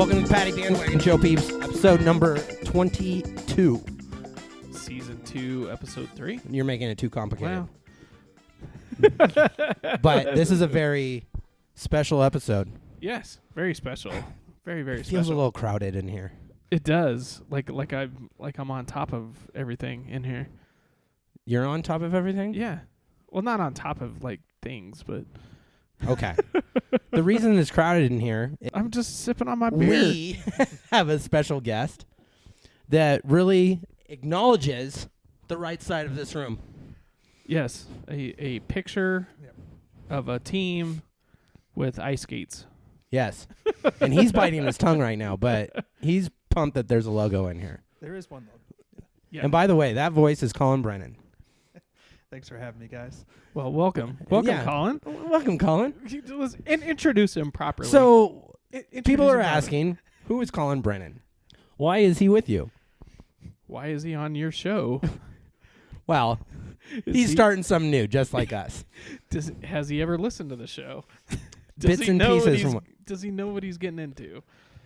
Welcome to Jpaddy Bandwagon Show, peeps. Episode number 22. Season 2, episode 3. You're making it too complicated. Wow. But this is a very special episode. Yes, very special. Very, very It special. feels a little crowded in here. It does. Like I'm on top of everything in here. You're on top of everything? Yeah. Well, not on top of like things, but Okay. The reason it's crowded in here, I'm just sipping on my beer. we have a special guest that really acknowledges the right side of this room. Yes, a picture of a team with ice skates. Yes. And he's biting his tongue right now, but he's pumped that there's a logo in here. There is one logo. Yeah. And by the way, that voice is Colin Brennan. Thanks for having me, guys. Well, welcome. Welcome, Yeah. Colin. Welcome, Colin. Introduce him properly. So, Introduce people are him properly. asking, who is Colin Brennan? Why is he with you? Why is he on your show? Well, Is he's he- starting something new, just like us. Has he ever listened to the show? Bits and pieces from. Does he know what he's getting into?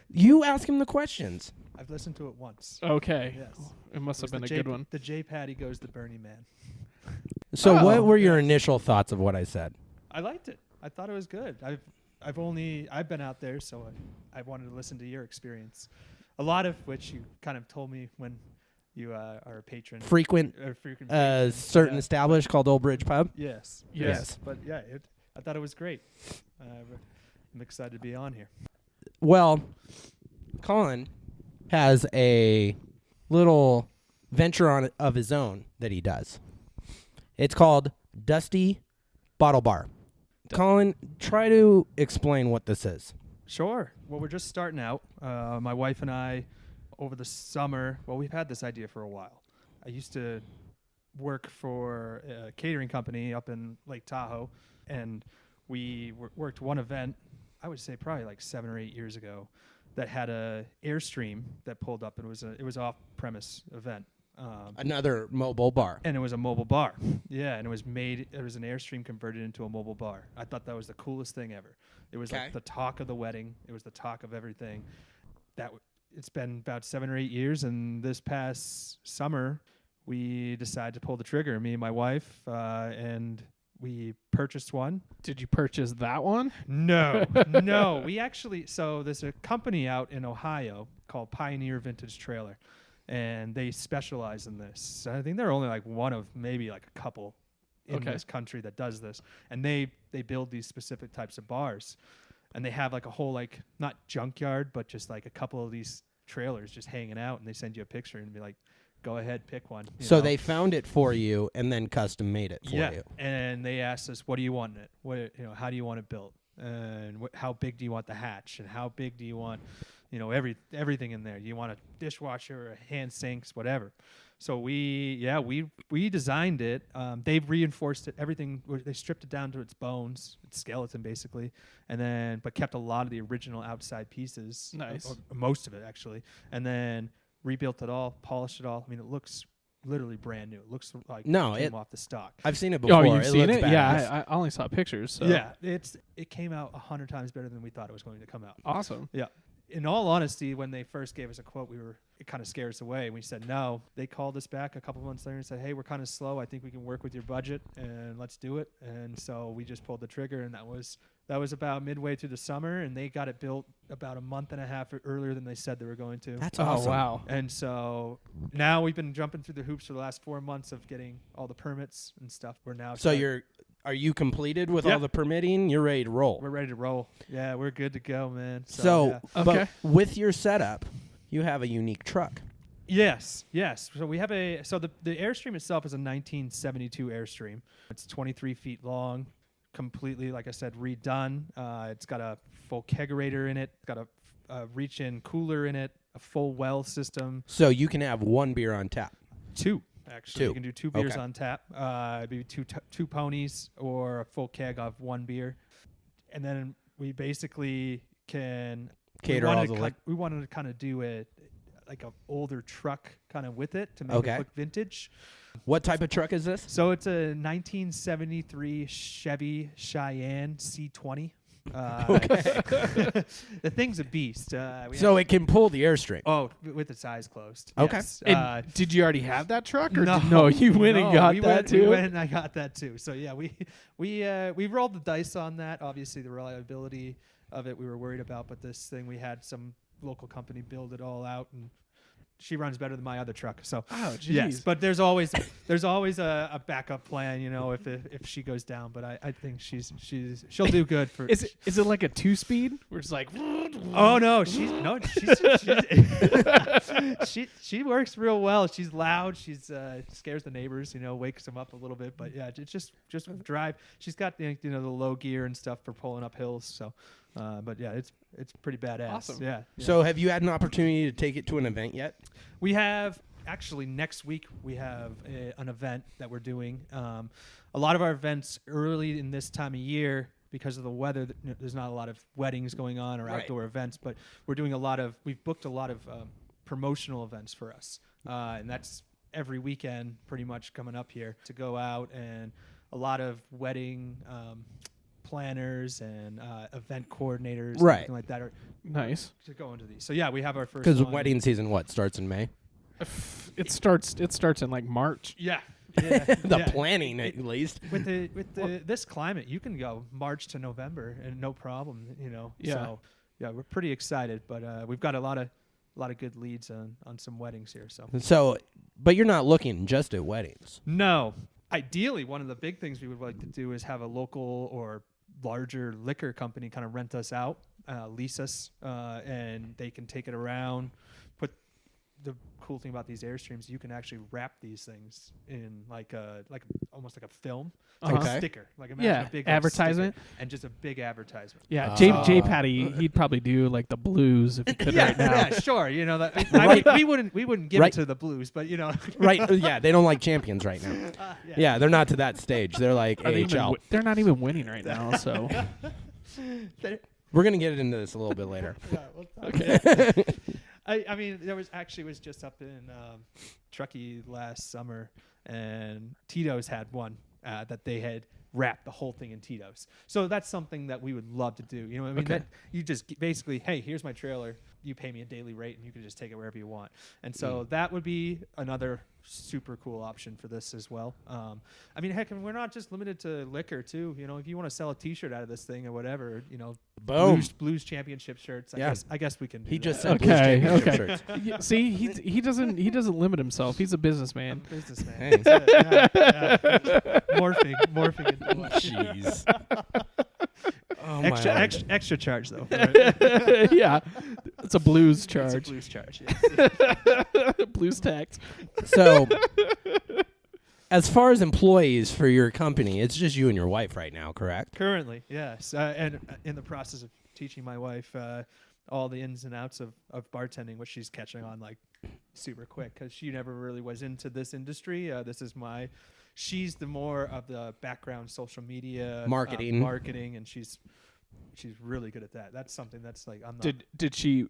You ask him the questions. I've listened to it once. Okay. Yes. It must have It was been a good one. The Jpaddy goes the Burning Man. So, Oh, what were your yes. initial thoughts of what I said? I liked it. I thought it was good. I've been out there, so I wanted to listen to your experience. A lot of which you kind of told me when you are a patron. Frequent, Frequent patron. certain Yeah. established called Old Bridge Pub. Yes. Yes. But yeah, I thought it was great. I'm excited to be on here. Well, Colin has a little venture on of his own that he does. It's called Dusty Bottle Bar. Colin, try to explain what this is. Sure. Well, we're just starting out. My wife and I, over the summer, we've had this idea for a while. I used to work for a catering company up in Lake Tahoe, and we worked one event, I would say probably like 7 or 8 years ago, that had a Airstream that pulled up, and it was off-premise event. Another mobile bar. And it was a mobile bar. Yeah, and it was an Airstream converted into a mobile bar. I thought that was the coolest thing ever. It was like the talk of the wedding. It was the talk of everything. It's been about 7 or 8 years, and this past summer, we decided to pull the trigger, me and my wife, and we purchased one. Did you purchase that one? No, no. So there's a company out in Ohio called Pioneer Vintage Trailer, and they specialize in this. I think they're only like one of maybe like a couple in this country that does this. And they build these specific types of bars. And they have like a whole, like, not junkyard, but just like a couple of these trailers just hanging out, and they send you a picture and be like, go ahead, pick one. So they found it for you and then custom made it for you. And they asked us, what do you want in it? How do you want it built? And how big do you want the hatch? And how big do you want, everything in there? You want a dishwasher, a hand sinks, whatever. So we designed it. They've reinforced it. Everything. They stripped it down to its bones, its skeleton basically, but kept a lot of the original outside pieces. Nice. Or most of it actually, and then rebuilt it all, polished it all. I mean, it looks literally brand new. It looks like it came off the stock. I've seen it before. Oh, you've seen looks it? badass. Yeah, I only saw pictures. So. Yeah, it came out 100 times better than we thought it was going to come out. Awesome. Yeah. In all honesty, when they first gave us a quote, it kind of scared us away. We said no. They called us back a couple months later and said, hey, we're kind of slow. I think we can work with your budget, and let's do it. And so we just pulled the trigger, and that was about midway through the summer, and they got it built about a month and a half earlier than they said they were going to. That's awesome. Oh, wow. And so now we've been jumping through the hoops for the last 4 months of getting all the permits and stuff. We're now Are you completed with Yeah. all the permitting? You're ready to roll. we're ready to roll. Yeah, we're good to go, man. So, yeah. Okay. but with your setup, you have a unique truck. Yes. So we have the Airstream itself is a 1972 Airstream. It's 23 feet long, completely, like I said, redone. It's got a full kegerator in it. It's got a reach-in cooler in it, a full well system. So you can have one beer on tap. Two, actually. Two. You can do 2 beers Okay. on tap. Maybe two ponies or a full keg of 1 beer. And then we basically can Cater all the we wanted to kind of do it like an older truck kind of with it to make it look vintage. What type of truck is this? So it's a 1973 Chevy Cheyenne C20. The thing's a beast. So it can pull the airstream. With its eyes closed. Okay. Yes. And did you already have that truck? Or No, you went and got that too? We went and I got that too. So yeah, we rolled the dice on that. Obviously, the reliability of it we were worried about, but this thing we had some local company build it all out, and she runs better than my other truck. So yes, but there's always a backup plan, if she goes down. But I think she'll do good for. Is it like a 2-speed? Where it's like. Oh no, she works real well. She's loud. She's scares the neighbors. Wakes them up a little bit. But yeah, just drive. She's got the low gear and stuff for pulling up hills. So, but yeah, it's pretty badass. Awesome. Yeah. So have you had an opportunity to take it to an event yet? We have. Actually, next week we have an event that we're doing. A lot of our events early in this time of year, because of the weather, there's not a lot of weddings going on or outdoor events, but we've booked a lot of promotional events for us. And that's every weekend pretty much coming up here to go out, and a lot of wedding planners and event coordinators, and everything like that are nice to go into these. So yeah, we have our first. Because wedding season starts in May. It starts in like March. Yeah. Planning at least. With this climate, you can go March to November and no problem. Yeah. So yeah, we're pretty excited, but we've got a lot of good leads on some weddings here. So, but you're not looking just at weddings. No. Ideally, one of the big things we would like to do is have a local or larger liquor company kind of rent us out, lease us, and they can take it around. The cool thing about these Airstreams, you can actually wrap these things in almost like a film, like a sticker, like imagine a big advertisement, and just a big advertisement. Yeah, Jpaddy, he'd probably do like the Blues if he could right now. Yeah, sure. That we wouldn't give it to the Blues, but Right? Yeah, they don't like champions right now. Yeah, they're not to that stage. They're like AHL. They're not even winning right now, so we're gonna get into this a little bit later. Okay. I mean, there was just up in Truckee last summer, and Tito's had one that they had wrapped the whole thing in Tito's. So that's something that we would love to do. You know what I mean? Okay. That you just basically, hey, here's my trailer. You pay me a daily rate, and you can just take it wherever you want. And so that would be another super cool option for this as well. I mean, heck, we're not just limited to liquor too. If you want to sell a T-shirt out of this thing or whatever, boom, Blues championship shirts. I guess we can. Do he that. just said Blues championship shirts. See, he doesn't limit himself. He's a businessman. I'm a businessman. Hey. Morphing into one. Jeez. Oh extra charge though. Yeah, it's a Blues charge. It's a Blues charge. Yes. Blues tax. So, as far as employees for your company, it's just you and your wife right now, correct? Currently, yes, and in the process of teaching my wife all the ins and outs of bartending, which she's catching on like super quick because she never really was into this industry. She's the more of the background social media marketing, and she's really good at that. That's something that's like I'm not.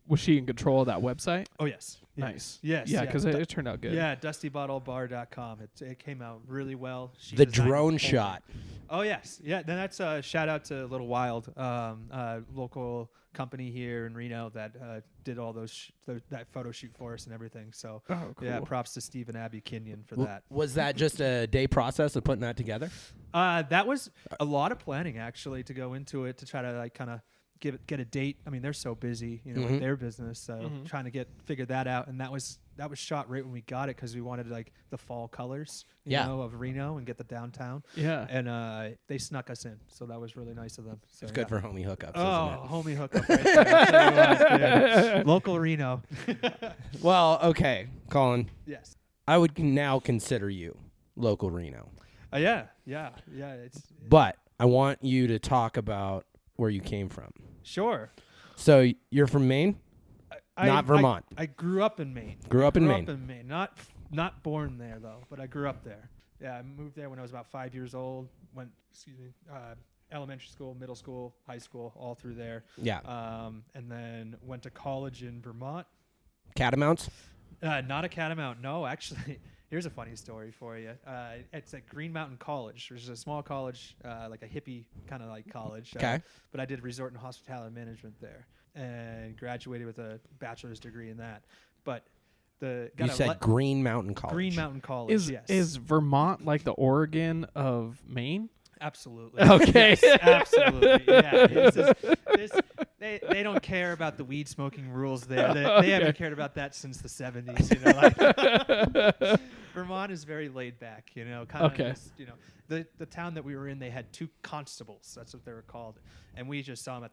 Was she in control of that website? Oh yes. Nice. Yes. Yeah, because it turned out good. Yeah, dustybottlebar.com. It came out really well. The drone shot. Oh yes. Yeah. Then that's a shout out to Little Wild, local company here in Reno that did all that photo shoot for us and everything. So cool. Yeah, props to Steve and Abby Kenyon for that. Was that just a day process of putting that together? That was a lot of planning actually to go into it to try to like kind of get a date. I mean, they're so busy, with their business, so trying to figure that out. And that was shot right when we got it because we wanted like the fall colors, you know, of Reno and get the downtown. Yeah. And they snuck us in, so that was really nice of them. So, It's good for homie hookups. Oh, homie hookup right there. I'll tell you what, local Reno. Well, okay, Colin. Yes. I would now consider you local Reno. Yeah. But I want you to talk about where you came from. Sure. So you're from Maine? Not Vermont. I grew up in Maine. Grew up in Maine. Not born there though, but I grew up there. Yeah, I moved there when I was about 5 years old. Went, elementary school, middle school, high school, all through there. Yeah. And then went to college in Vermont. Catamounts? Not a Catamount. No, actually, Here's a funny story for you. It's at Green Mountain College, which is a small college, like a hippie kind of like college. Okay. But I did resort and hospitality management there and graduated with a bachelor's degree in that. But You said Green Mountain College. Green Mountain College, yes. Is Vermont like the Oregon of Maine? Absolutely. Okay. Yes, absolutely. Yeah. They don't care about the weed smoking rules there. They haven't cared about that since the 70s. Like Vermont is very laid back. Kind of. Just, the town that we were in, they had 2 constables. That's what they were called, and we just saw them at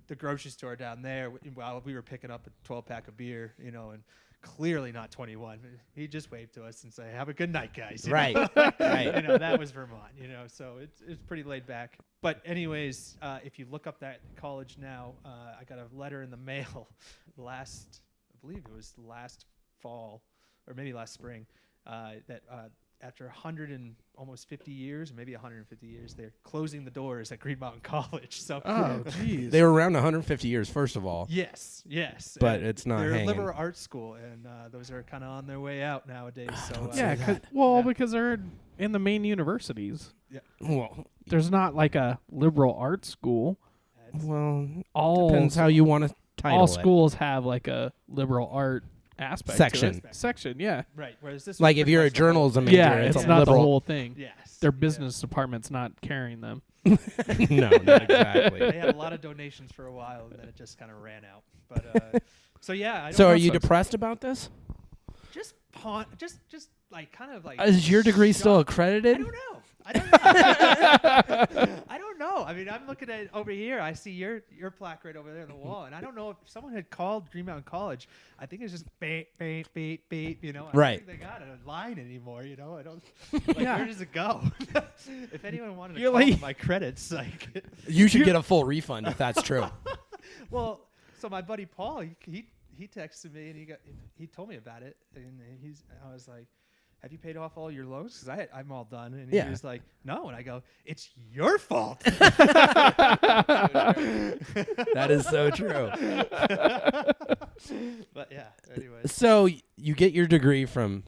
the grocery store down there while we were picking up a 12-pack of beer. And clearly not 21. He just waved to us and said, "Have a good night, guys." Right. Right. Right. That was Vermont. So it's pretty laid back. But anyways, if you look up that college now, I got a letter in the mail I believe it was last fall or maybe last spring, that after 100 and almost 50 years, maybe 150 years, they're closing the doors at Green Mountain College. So, Oh, jeez. They were around 150 years, first of all. yes. But And it's not they're hanging. a liberal arts school, and those are kind of on their way out nowadays. So yeah, that. because they're in the main universities. Well, There's not like a liberal arts school. All depends how you want to title all it. schools have like a liberal art aspect Section. to it. Section, yeah. right. Whereas this, Like was if pretty you're a much the journalism whole- major, Yeah, it's it's a not the liberal. whole thing. Yes. Their yeah. business department's not carrying them. No, not exactly. They had a lot of donations for a while, and then it just kind of ran out. But so yeah. I don't So know. are you depressed about this? just like kind of like. Is your degree still shocked. accredited? I don't know. I don't know. I mean, I'm looking at it over here. I see your plaque right over there on the wall, and I don't know if someone had called Green Mountain College. I think it's just beep, beep, beep, beep. I don't Right. think they got a line anymore. I don't. Like, Yeah. where does it go? If anyone wanted to You're call like- my credits, like. You should get a full refund if that's true. Well, so my buddy Paul, he texted me and he told me about it, and I was like, "Have you paid off all your loans? Because I'm all done." And Yeah. he was like, "No," and I go, "It's your fault." That is so true. But yeah, anyways, So you get your degree from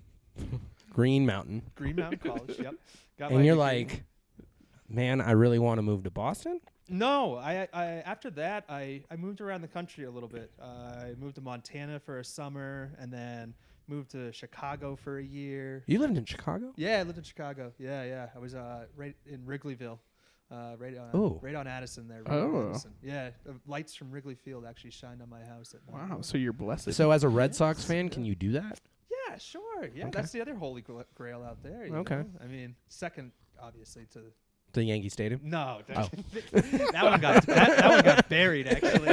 Green Mountain, Green Mountain College. Yep. Got and my you're degree. like, man, I really want to move to Boston? No, I after that I moved around the country a little bit. I moved to Montana for a summer, and then moved to Chicago for a year. You lived in Chicago? Yeah, I lived in Chicago. Yeah. I was right in Wrigleyville, right on Addison there. Right on Oh. Addison. Yeah, the lights from Wrigley Field actually shined on my house at night. Wow, so you're blessed. So as a Red Sox fan, can you do that? Yeah, sure. Yeah, Okay. that's the other holy grail out there. you Okay. know? I mean, second, obviously, to The Yankee Stadium? no. Oh. that one got buried actually.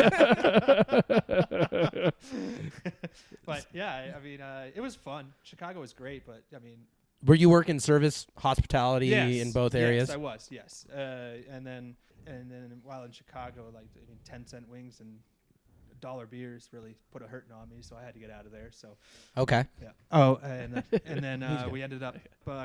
But yeah, I mean, it was fun. Chicago was great, but I mean, Were you working service hospitality yes, in both areas? Yes, I was. Yes, and then while in Chicago, like 10-cent wings and $1 beers really put a hurting on me, so I had to get out of there. So Okay. yeah. Oh, and then we ended up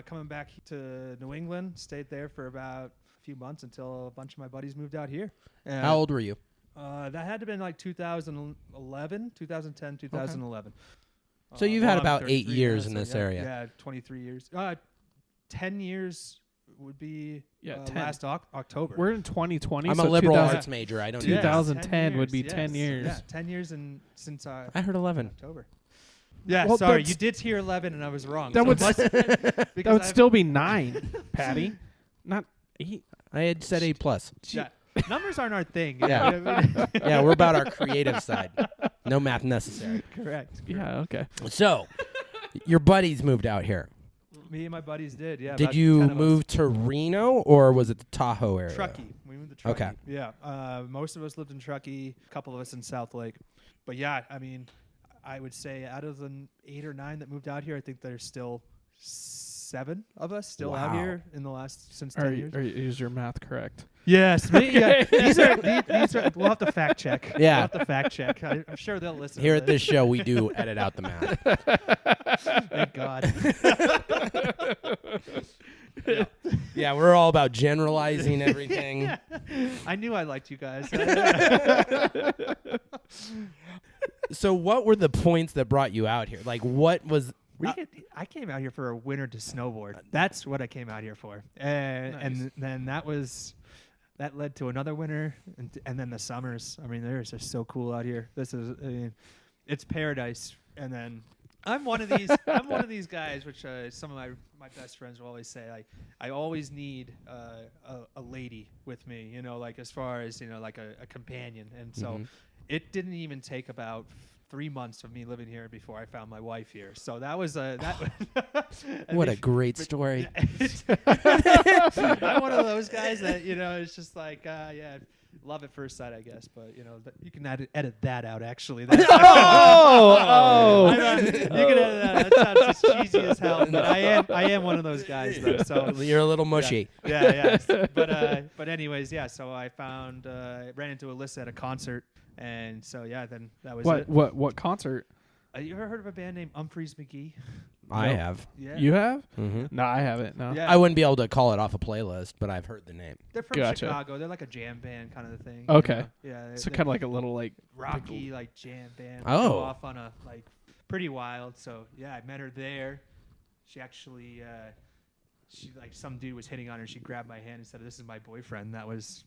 coming back to New England. Stayed there for about a few months until a bunch of my buddies moved out here. How old were you? That had to have been like 2011, 2010, 2011. So you've had I'm about 8 33 years now, in so this yeah, area. Yeah, 23 years. 10 years would be 10. last October. We're in 2020. I'm so a liberal 2000 arts major. I don't Yeah. do that. 2010 would be 10 yes. years. Yeah, 10 years since I heard 11. October. Yeah, Well, sorry, that's- you did hear 11 and I was wrong. That So would it must have been That because would I've- still be 9, Patty. Not 8. I had said A+. Yeah, numbers aren't our thing. Yeah. You know what I mean? Yeah, we're about our creative side. No math necessary. Correct. Yeah, okay. So, your buddies moved out here. Me and my buddies did. Yeah. Did about you 10 of us. move to Reno or was it the Tahoe area? Truckee. We moved to Truckee. Okay. Yeah. Most of us lived in Truckee. A couple of us in South Lake. But yeah, I mean, I would say out of the 8 or 9 that moved out here, I think there's still 7 of us still out Wow. here since 10 years. Is your math correct? Yes. Yeah. These are. We'll have to fact check. Yeah. We'll have to fact check. I'm sure they'll listen. Here to at this show, we do edit out the math. Thank God. Yeah, we're all about generalizing everything. Yeah. I knew I liked you guys. So what were the points that brought you out here? Like, what was I came out here for a winter to snowboard. That's what I came out here for. And then that led to another winter, and then the summers. I mean, they're just so cool out here. It's paradise. And then I'm one of these guys, which some of my best friends will always say. I always need a lady with me, like as far as like a companion. And so it didn't even take about 3 months of me living here before I found my wife here. So that was what a great story. I'm one of those guys that it's just like love at first sight, I guess. But you can edit that out. Actually, you can edit that. That sounds just cheesy as hell. But I am one of those guys though. So you're a little mushy. Yeah. But anyways, yeah. So I ran into Alyssa at a concert. And so then that was it. What concert? You ever heard of a band named Humphreys McGee? I have. Yeah. You have? Mm-hmm. No, I haven't. No. Yeah. I wouldn't be able to call it off a playlist, but I've heard the name. They're from Chicago. They're like a jam band kind of thing. Okay. Yeah. So kind of like a little like rocky like jam band. Oh. Go off on a pretty wild. So yeah, I met her there. She actually some dude was hitting on her. She grabbed my hand and said, "This is my boyfriend." That was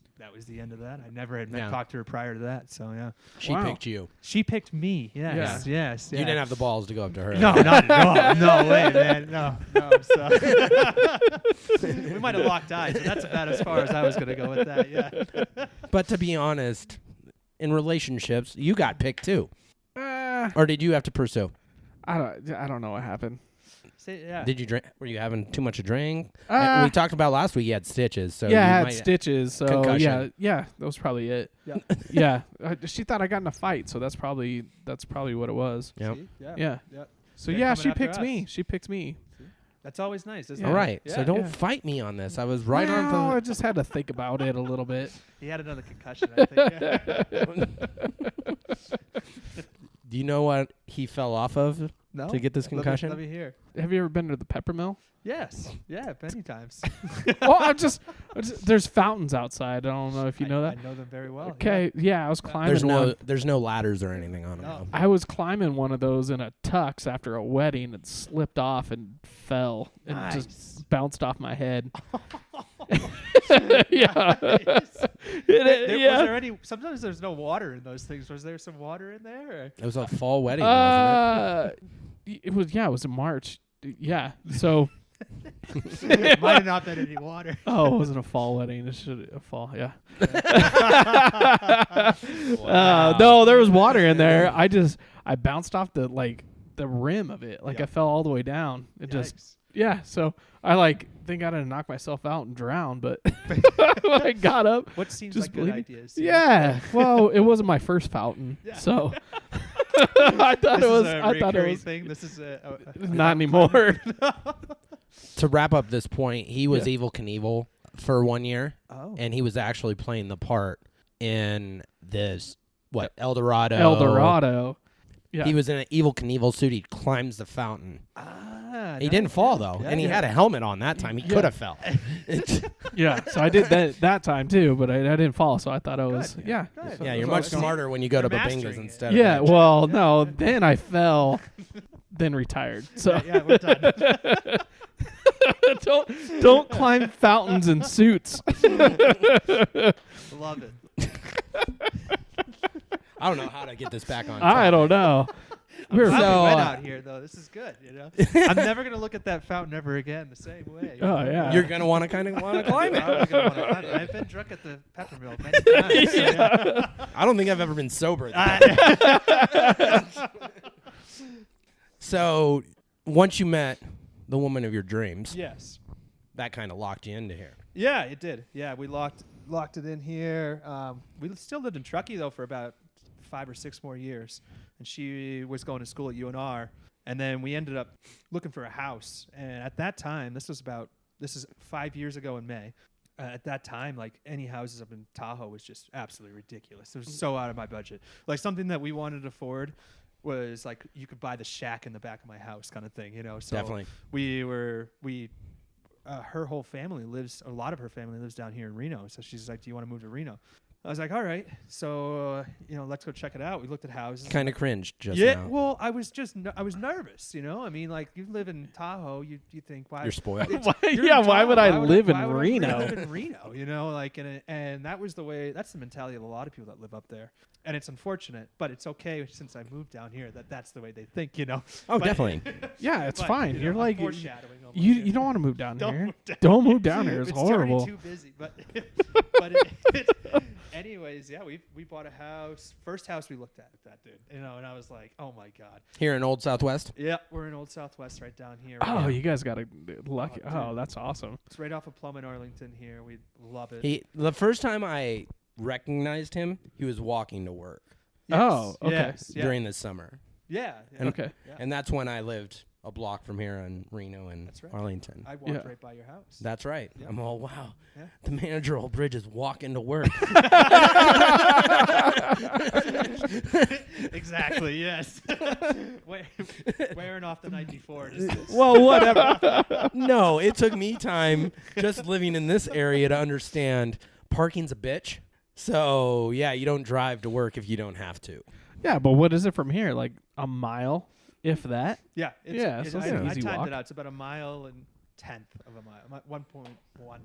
the end of that. I never had talked to her prior to that. So yeah, she picked you. She picked me. Yes. Yeah. You didn't have the balls to go up to her. No, not at all. No way, man. No. So we might have locked eyes, but that's about as far as I was going to go with that. Yeah. But to be honest, in relationships, you got picked too, or did you have to pursue? I don't know what happened. Did you drink? Were you having too much to drink? We talked about last week. You had stitches. So I had stitches. So concussion. yeah, that was probably it. Yeah. Yeah. She thought I got in a fight, so that's probably what it was. Yep. Yeah. Yep. So They're she coming picked after me. us. She picked me. That's always nice, isn't Yeah. All it? right. Yeah. So don't fight me on this. I was right on No, I the. just had to think about it a little bit. He had another concussion, I think. Do you know what he fell off of No? to get this concussion? Let me hear. Have you ever been to the pepper mill? Yes. Yeah, many times. Well, I'm just there's fountains outside. I don't know if you know that. I know them very well. Okay, yeah, I was climbing one. There's no ladders or anything on them. No. I was climbing one of those in a tux after a wedding and slipped off and fell and just bounced off my head. Yeah. Was there any? Sometimes there's no water in those things. Was there some water in there? Or? It was a fall wedding, wasn't it was in March. Yeah. So Might have not been any water. oh, it wasn't a fall wedding. It should a fall. Yeah. Wow. No, there was water in there. I bounced off the rim of it. I fell all the way down. It just so I think I didn't knock myself out and drown, but I got up. What seems just like good ideas? Yeah. Well, it wasn't my first fountain, so I thought it was thing. This is not anymore. To wrap up this point, he was Evel Knievel for 1 year, and he was actually playing the part in this Eldorado. Eldorado. Yeah. He was in an Evel Knievel suit. He climbs the fountain. He didn't fall though, Yeah, and he had a helmet on that time. He could have fell. Yeah, so I did that time too, but I didn't fall, so I thought I was Good. yeah. Good. So Yeah, it you're was much awesome. smarter when you go to You're Babingas mastering it. instead. Yeah, of well, no, then I fell, then retired. So Yeah, we're done. don't climb fountains in suits. Love it. I don't know how to get this back on. I track. don't know. We went So, out here though. This is good. I'm never gonna look at that fountain ever again the same way. Oh yeah. You're gonna want to climb it. I've been drunk at the pepper mill many times. So, yeah. I don't think I've ever been sober. So once you met the woman of your dreams, Yes. that kind of locked you into here. Yeah, it did. Yeah, we locked it in here. We still lived in Truckee though for about 5 or 6 more years, and she was going to school at UNR, and then we ended up looking for a house. And at that time, this is 5 years ago in May. At that time, any houses up in Tahoe was just absolutely ridiculous. It was so out of my budget. Something that we wanted to afford was you could buy the shack in the back of my house kind of thing, So Definitely. her whole family lives, a lot of her family lives down here in Reno. So she's like, "Do you want to move to Reno?" I was like, all right, so let's go check it out. We looked at houses. Kind of cringed just Yeah, now. well, I was nervous. I mean, like you live in Tahoe, you think why You're spoiled. Why would I live in Reno? Live in Reno, like and that was that's the mentality of a lot of people that live up there. And it's unfortunate, but it's okay since I moved down here that's the way they think, Oh, But- definitely. Yeah, it's fine. You're I'm like foreshadowing almost you here. don't want to move down Don't here. move down Don't move down here. It's It's already horrible. too busy, but anyways, yeah, we bought a house. First house we looked at that dude, and I was like, oh my god. Here in Old Southwest. Yeah, we're in Old Southwest right down here. Oh, Right you guys got a lucky. dude. Oh, that's awesome. It's right off of Plum and Arlington here. We love it. The first time I recognized him, he was walking to work Yes, Oh, okay. yes, yeah. during the summer. Yeah. And- Okay. Yeah. And that's when I lived a block from here in Reno and That's right. Arlington. I walked Yeah. right by your house. That's right. Yeah. I'm all, wow. Yeah. The manager of Old Bridge is walking to work. Exactly. Yes. Wearing off the night before. Well, whatever. No, it took me time just living in this area to understand parking's a bitch. So, yeah, you don't drive to work if you don't have to. Yeah, but what is it from here? Like a mile, if that? Yeah. Yeah, so it's an I easy timed walk. it out. It's about a mile and 1/10 of a mile. 1.1 miles.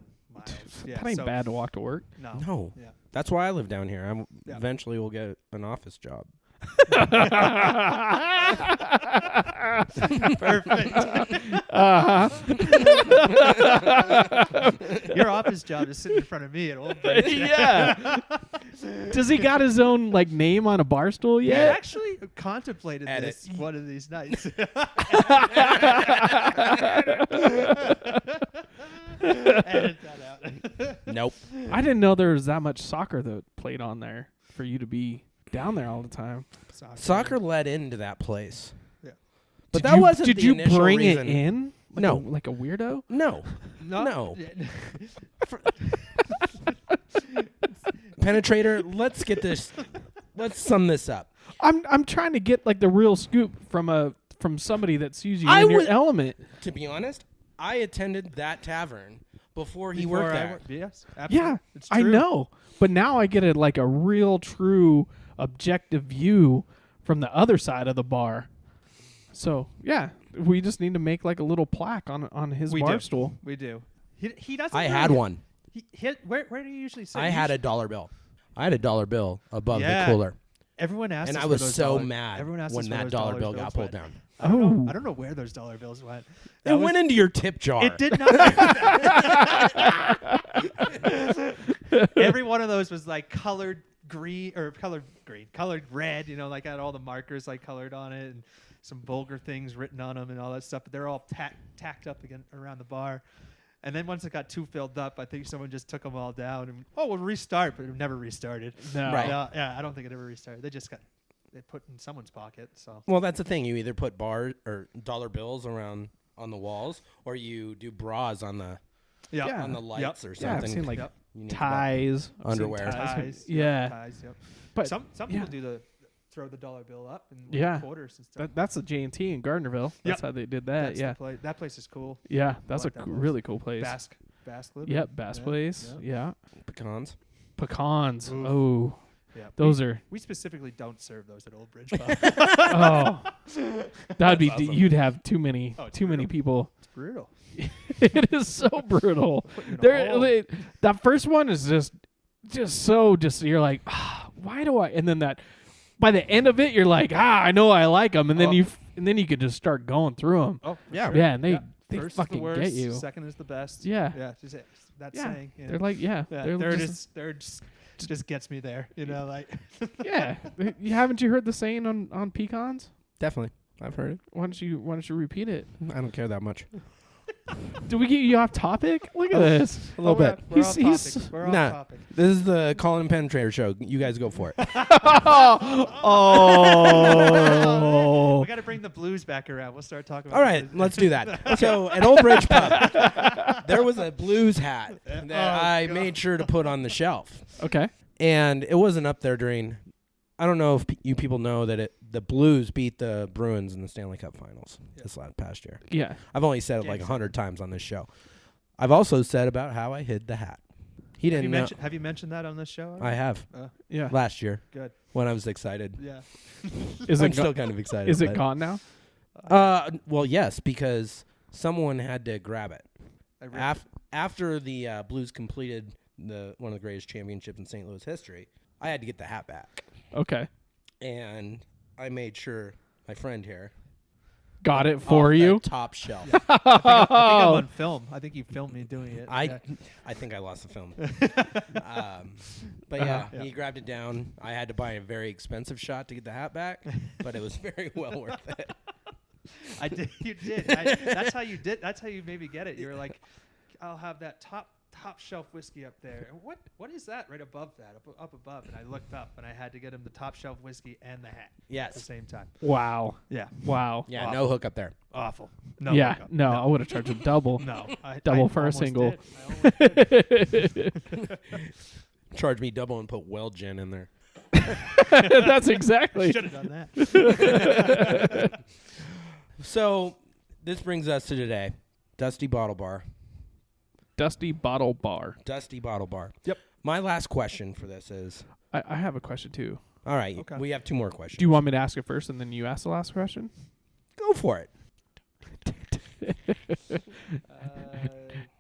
Yeah. That ain't so bad to walk to work. No. No. Yeah. That's why I live down here. Yeah. Eventually will get an office job. Perfect. Uh-huh. Your office job is sitting in front of me at Old Bridge. Yeah. Does he got his own name on a bar stool I yet? actually contemplated Edit. this one of these nights. Edit that out. Nope. I didn't know there was that much soccer that played on there for you to be down there all the time. Soccer led into that place. Yeah. But Did that you, wasn't Did the you initial bring reason. it in? No. Like a weirdo? No. No. Pennatrator, let's sum this up. I'm trying to get the real scoop from somebody that sees you I in your would- element. To be honest, I attended that tavern before he worked there. Yes, absolutely. Yeah, It's I true. know. But now I get a real true objective view from the other side of the bar. So, yeah, we just need to make a little plaque on his We bar do. stool. We do. He doesn't. I really- had one. Where do you usually sit? I had a dollar bill. I had a dollar bill above Yeah. the cooler. Everyone asked And us I where was those so dollar- mad everyone asked when us where that those dollar bill bills got pulled went. down. I don't know where those dollar bills went. It went into your tip jar. It did not. Every one of those was colored green or colored red. Had all the markers colored on it and some vulgar things written on them and all that stuff. But they're all tacked up again around the bar. And then once it got too filled up, I think someone just took them all down and we'll restart, but it never restarted. No. Right. Yeah, I don't think it ever restarted. They put in someone's pocket. So Well, that's the thing. You either put bar or dollar bills around on the walls, or you do bras on the Yeah. on the lights or Yeah, I've something. seen Yep. You need to ties. buy underwear. ties. Yeah. Ties. Yep. But Some yeah. people do the throw the dollar bill up and Yeah. quarters and stuff. That's the J&T in Gardnerville. That's Yep. how they did that. That's Yeah. the place. That place is cool. Yeah, that's like a that place. really cool place. Basque Living. Yep, Bass Yeah, Place. yeah. Yeah. Pecans. Pecans. Ooh. Oh, Yeah. those are. We specifically don't serve those at Old Bridge Pub. Oh, that'd be. awesome. You'd have too many. Oh, it's Too many brutal. people. It's brutal. It is so brutal. Put you in a hole. That first one is just so you're like, why do I? And then by the end of it, you're like, I know I like them, and then Oh. you could just start going through them. Oh, Yeah. Yeah, and they First fucking is the worst, get you. Second is the best. Yeah. Yeah. Just that Yeah, saying. You know? they're like, Yeah, they're third just- just gets me there. yeah. Haven't you heard the saying on pecans? Definitely. I've heard it. Why don't you repeat it? I don't care that much. Did we get you off topic? Look at this. A little bit. We're He's- off he's- topic. We're off Nah. topic. This is the Colin Pennatrator show. You guys go for it. Oh. We got to bring the blues back around. We'll start talking about All the right, blues. let's do that. So at Old Bridge Pub, there was a blues hat that I God. made sure to put on the shelf. Okay. And it wasn't up there during. I don't know if you people know that the Blues beat the Bruins in the Stanley Cup Finals this past year. Yeah. I've only said it like 100 times on this show. I've also said about how I hid the hat. He didn't know. Have you mentioned that on this show? I have Yeah. last year Good. when I was excited. Yeah. I'm still kind of excited. Is it but- gone now? Well, yes, because someone had to grab it. After the Blues completed one of the greatest championships in St. Louis history, I had to get the hat back. Okay. And I made sure my friend here Got it for off you? the top shelf. I think I'm on film. I think you filmed me doing it. I think I lost the film. But yeah, he grabbed it down. I had to buy a very expensive shot to get the hat back, but it was very well worth it. I did. You did. That's how you did. That's how you made me get it. You were like, I'll have that top shelf whiskey up there. And what is that right above that? Up above. And I looked up and I had to get him the top shelf whiskey and the hat. Yes. At the same time. Wow. Yeah. Wow. Yeah, Awful. no hook up there. Awful. No. Yeah. hookup. No, I would have charged him double. No. Double for a almost single. did. I almost did. Charge me double and put well gin in there. That's exactly. Should have done that. So this brings us to today. Dusty Bottle Bar. Dusty Bottle Bar. Dusty Bottle Bar. Yep. My last question for this is, I have a question too. all right, Okay. we have 2 more questions. Do you want me to ask it first and then you ask the last question? Go for it.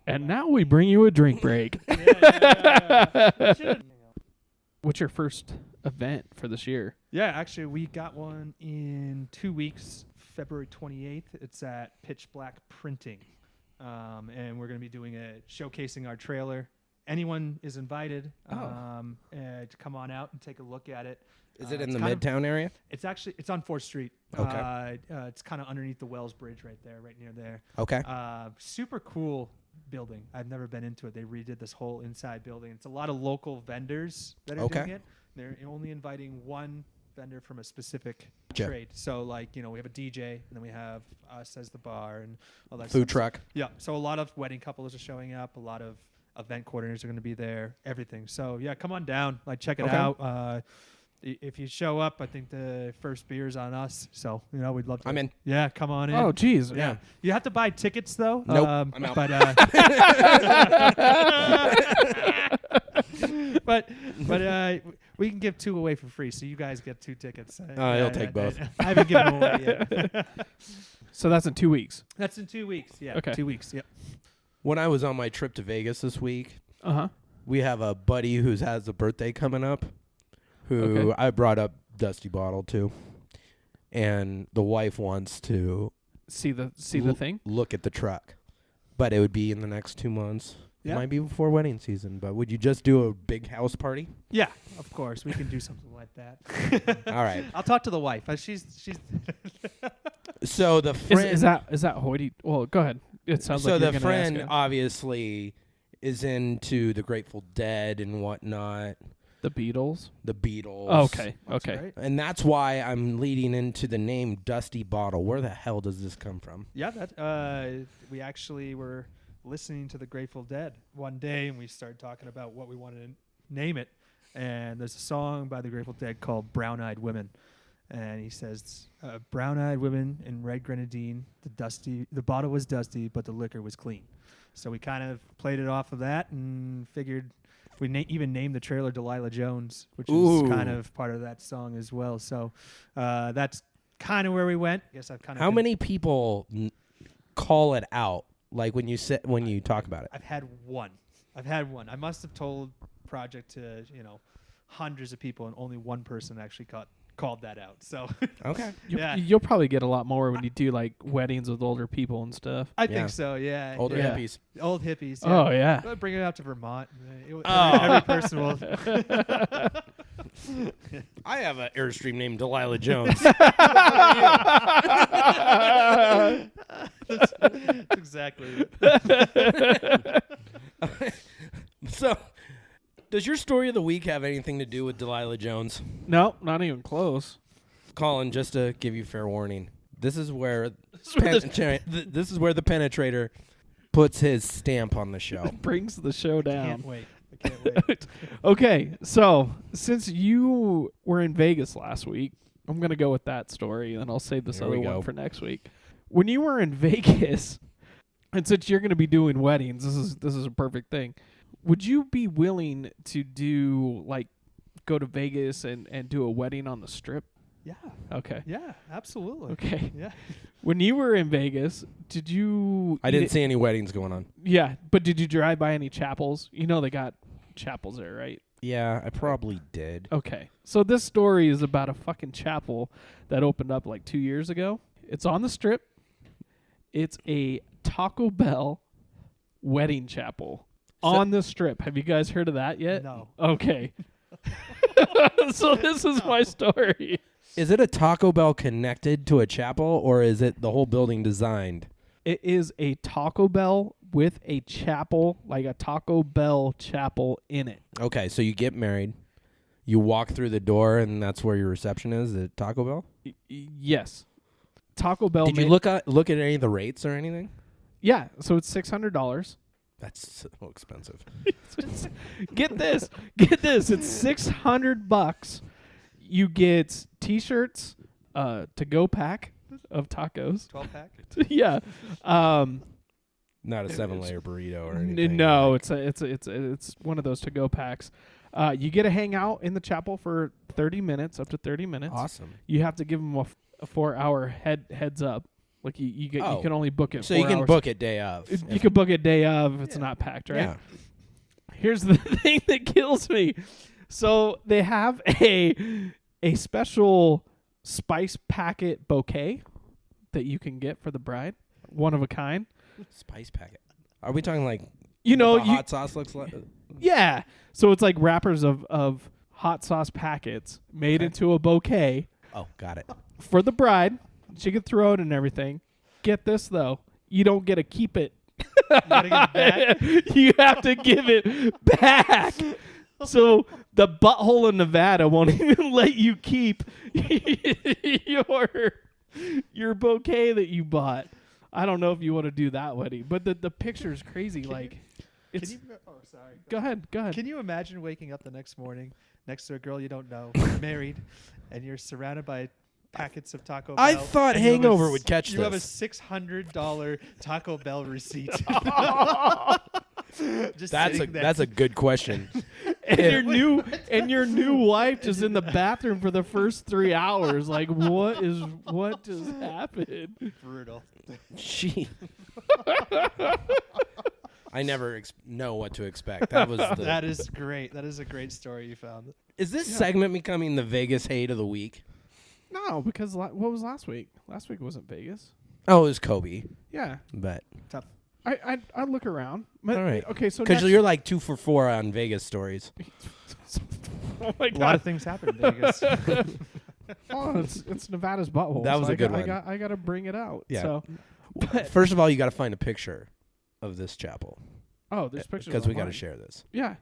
And now we bring you a drink break. Yeah. What's your first event for this year? Yeah, actually, we got one in 2 weeks, February 28th. It's at Pitch Black Printing. And we're going to be doing showcasing our trailer. Anyone is invited to come on out and take a look at it. Is it in it's the kind of- Midtown area? It's on 4th Street. Okay. It's kind of underneath the Wells Bridge right near there. Okay. Super cool building. I've never been into it. They redid this whole inside building. It's a lot of local vendors that are doing it. They're only inviting one vendor from a specific trade. So like, we have a DJ and then we have us as the bar and all that Food stuff. truck. Yeah. So a lot of wedding couples are showing up. A lot of event coordinators are going to be there. Everything. So yeah, come on down. Like check it out. If you show up, I think the first beer's on us. So, we'd love to. I'm in. Yeah, come on in. Oh, geez. Yeah. You have to buy tickets, though. Nope, I'm out. But we can give 2 away for free, so you guys get 2 tickets. He'll take both. I haven't given them away yet. So that's in 2 weeks. That's in 2 weeks. Yeah. Okay. 2 weeks. Yep. When I was on my trip to Vegas this week, Uh-huh. we have a buddy who has a birthday coming up who Okay. I brought up Dusty Bottle to. And the wife wants to See the thing? look at the truck. But it would be in the next 2 months. Yeah. It might be before wedding season, but would you just do a big house party? Yeah, of course. We can do something like that. All right. I'll talk to the wife. She's So the friend Is that hoity? Well, go ahead. It sounds so like you're the gonna ask friend it. obviously is into the Grateful Dead and whatnot, The Beatles. the Beatles. Oh, okay. That's Okay. right. And that's why I'm leading into the name Dusty Bottle. Where the hell does this come from? Yeah, we actually were listening to the Grateful Dead one day, and we started talking about what we wanted to name it. And there's a song by the Grateful Dead called "Brown Eyed Women," and he says, "Brown-eyed women in red grenadine. The bottle was dusty, but the liquor was clean." So we kind of played it off of that and figured. We even named the trailer Delilah Jones, which Ooh. is kind of part of that song as well. So that's kind of where we went. I guess I've kind of. How many people call it out? Like when you talk about it? I've had one. I must have told Project to hundreds of people, and only one person actually called that out. So Okay. yeah, You'll probably get a lot more when you do like weddings with older people and stuff. I Yeah. think so. Yeah, Older yeah. hippies. Old hippies. Oh yeah. Well, bring it out to Vermont. Oh. Every person will. I have an Airstream named Delilah Jones. That's exactly it. So, does your story of the week have anything to do with Delilah Jones? No, not even close. Colin, just to give you fair warning, this is where where this is where the Pennatrator puts his stamp on the show. Brings the show down. Can't wait. I can't wait. Okay, so since you were in Vegas last week, I'm gonna go with that story, and I'll save this Here other we go. one for next week. When you were in Vegas, and since you're gonna be doing weddings, this is a perfect thing. Would you be willing to do go to Vegas and do a wedding on the Strip? Yeah. Okay. Yeah, absolutely. Okay. Yeah. When you were in Vegas, did you? I didn't see any weddings going on. Yeah, but did you drive by any chapels? You know they got chapels there, right? Yeah, I probably did. Okay. So this story is about a fucking chapel that opened up 2 years ago. It's on the Strip. It's a Taco Bell wedding chapel on the Strip. Have you guys heard of that yet? No. Okay. So this is my story. Is it a Taco Bell connected to a chapel, or is it the whole building designed? It is a Taco Bell with a chapel, like a Taco Bell chapel in it. Okay, so you get married, you walk through the door, and that's where your reception is at Taco Bell? Yes. Taco Bell. Did you look at any of the rates or anything? Yeah, so it's $600. That's so expensive. Get this. It's $600. You get T-shirts, to-go pack of tacos. 12-pack? Yeah. Not a 7-layer burrito or anything. No, it's one of those to-go packs. You get to hang out in the chapel for 30 minutes, up to 30 minutes. Awesome. You have to give them a 4-hour heads up. Like you can only book it. So 4 you can hours. book it day of. You can book it day of if it's not packed, right? Yeah. Here's the thing that kills me. So they have a special spice packet bouquet that you can get for the bride, one of a kind. Spice packet. Are we talking like what the hot sauce looks like? Yeah. So it's like wrappers of hot sauce packets made into a bouquet Oh, got it. for the bride. She can throw it and everything. Get this though, you don't get to keep it. You gotta give it back? You have to give it back. So the butthole in Nevada won't even let you keep your bouquet that you bought. I don't know if you want to do that wedding, but the picture is crazy. It's. Sorry. Go ahead. Can you imagine waking up the next morning next to a girl you don't know, married, and you're surrounded by packets of Taco Bell? I thought and you have Hangover would catch You have a this. $600 Taco Bell receipt. Just That's sitting there. a good question. And your new wife just in the bathroom for the first 3 hours. Like what just happened? brutal. She. I never know what to expect. That was That is great. That is a great story you found. Is this segment becoming the Vegas hate of the week? No, because what was last week? Last week wasn't Vegas. Oh, it was Kobe, Yeah, but Tough. I look around. But, all right. Okay, so Because next, you're like 2 for 4 on Vegas stories. oh my A lot god, of things happen in Vegas. it's Nevada's butthole. That was so a good one. I got to bring it out. Yeah. So, First of all, you got to find a picture of this chapel there's pictures because we got to online. share this. Yeah,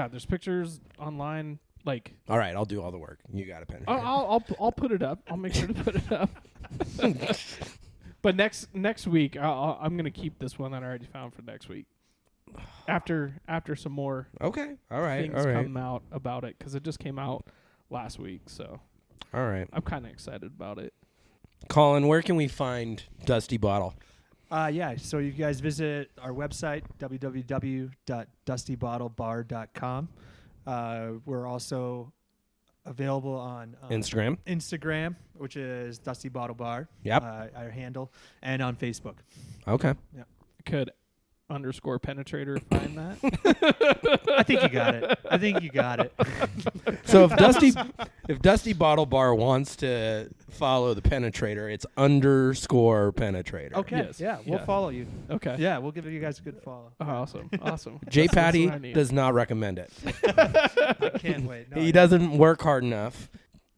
there's pictures online. Like, All right, I'll do all the work. You got to penetrate. I'll put it up. I'll make sure to put it up. But next week, I'm gonna keep this one that I already found for next week. After some more Okay. All right. things All right. come out about it, because it just came out last week, so All right. I'm kind of excited about it. Colin, where can we find Dusty Bottle? Yeah, so you guys visit our website, www.dustybottlebar.com. We're also available on Instagram, which is Dusty Bottle Bar. Yep. Our handle, and on Facebook. Okay. Could _Pennatrator find that? I think you got it. So if Dusty Bottle Bar wants to follow the Pennatrator, it's _Pennatrator. Okay. Yes. Yeah, we'll Yeah. follow you. Okay. Yeah, we'll give you guys a good follow. Oh, awesome. Jpaddy what I need. does not recommend it. I can't wait. No, He doesn't work hard enough.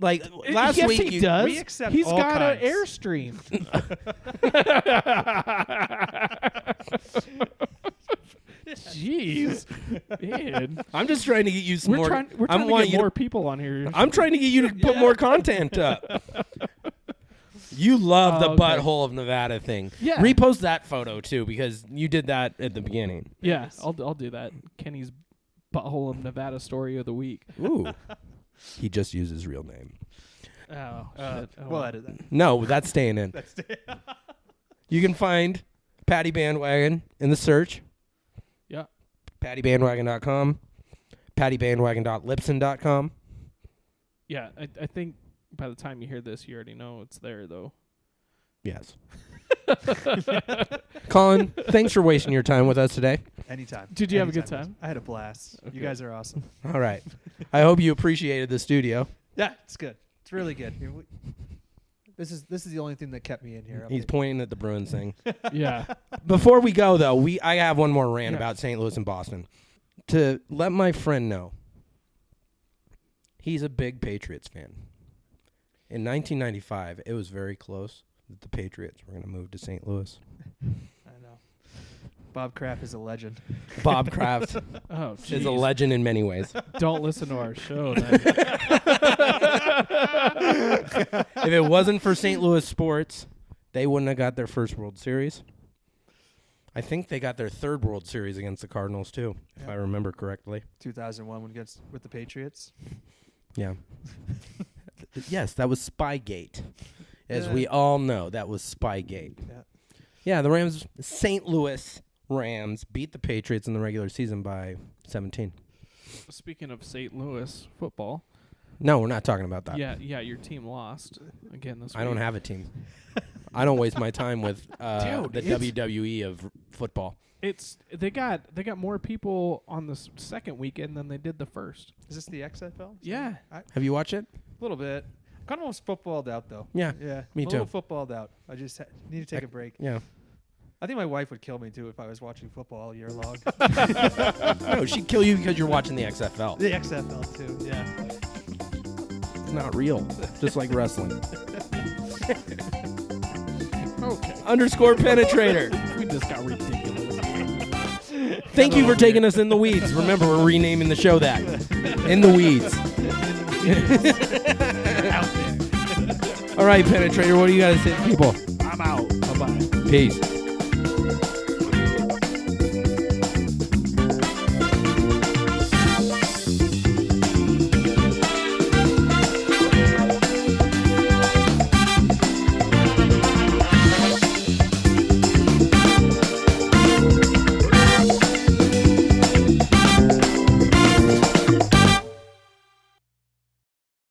Like last yes, week, he does. we accept He's all got an kinds. Airstream. Jeez, man. I'm just trying to get you some We're more. trying to get more people on here. I'm trying to get you to put more content up. You love the Oh, okay. butthole of Nevada thing. Yeah. Repost that photo too because you did that at the beginning. Yeah, I'll do that. Kenny's butthole of Nevada story of the week. Ooh. He just used his real name. Oh, shit. Oh, We'll edit that. No, that's staying in. You can find Patty Bandwagon in the search. Yeah. paddybandwagon.com, paddybandwagon.libsyn.com. Yeah, I think by the time you hear this, you already know it's there, though. Yes. Colin, thanks for wasting your time with us today. Anytime. Did you have a good Anytime. time? I had a blast. Okay. You guys are awesome. All right. I hope you appreciated the studio. Yeah, it's good. It's really good. This is the only thing that kept me in here. He's pointing at the Bruins thing. Yeah. Before we go, though, I have one more rant Yeah. about St. Louis and Boston. To let my friend know, he's a big Patriots fan. In 1995, it was very close that the Patriots were going to move to St. Louis. I know. Bob Kraft is a legend. Bob Kraft Oh, is a jeez. legend in many ways. Don't listen to our show. Then. If it wasn't for St. Louis sports, they wouldn't have got their first World Series. I think they got their third World Series against the Cardinals, too, if I remember correctly. 2001 with the Patriots. Yeah. Yes, that was Spygate. As we all know, that was Spygate. Yeah. Yeah, the St. Louis Rams beat the Patriots in the regular season by 17. Speaking of St. Louis football, No, we're not talking about that. yeah, your team lost again this week. I don't have a team. I don't waste my time with Dude, the WWE of football. They got more people on the second weekend than they did the first. Is this the XFL? Yeah. A Have you watched it? little bit. Kind of almost footballed out, though. Yeah. Yeah. Me a little too. footballed out. I just need to take a break. Yeah. I think my wife would kill me, too, if I was watching football all year long. No, she'd kill you because you're watching the XFL. The XFL, too. Yeah. It's not real. Just like wrestling. Okay. _ Pennatrator. We just got ridiculous. Thank you for taking us in the weeds. Remember, we're renaming the show that. In the weeds. Out there. All right, Pennatrator, what do you got to say to people? I'm out. Bye-bye. Peace.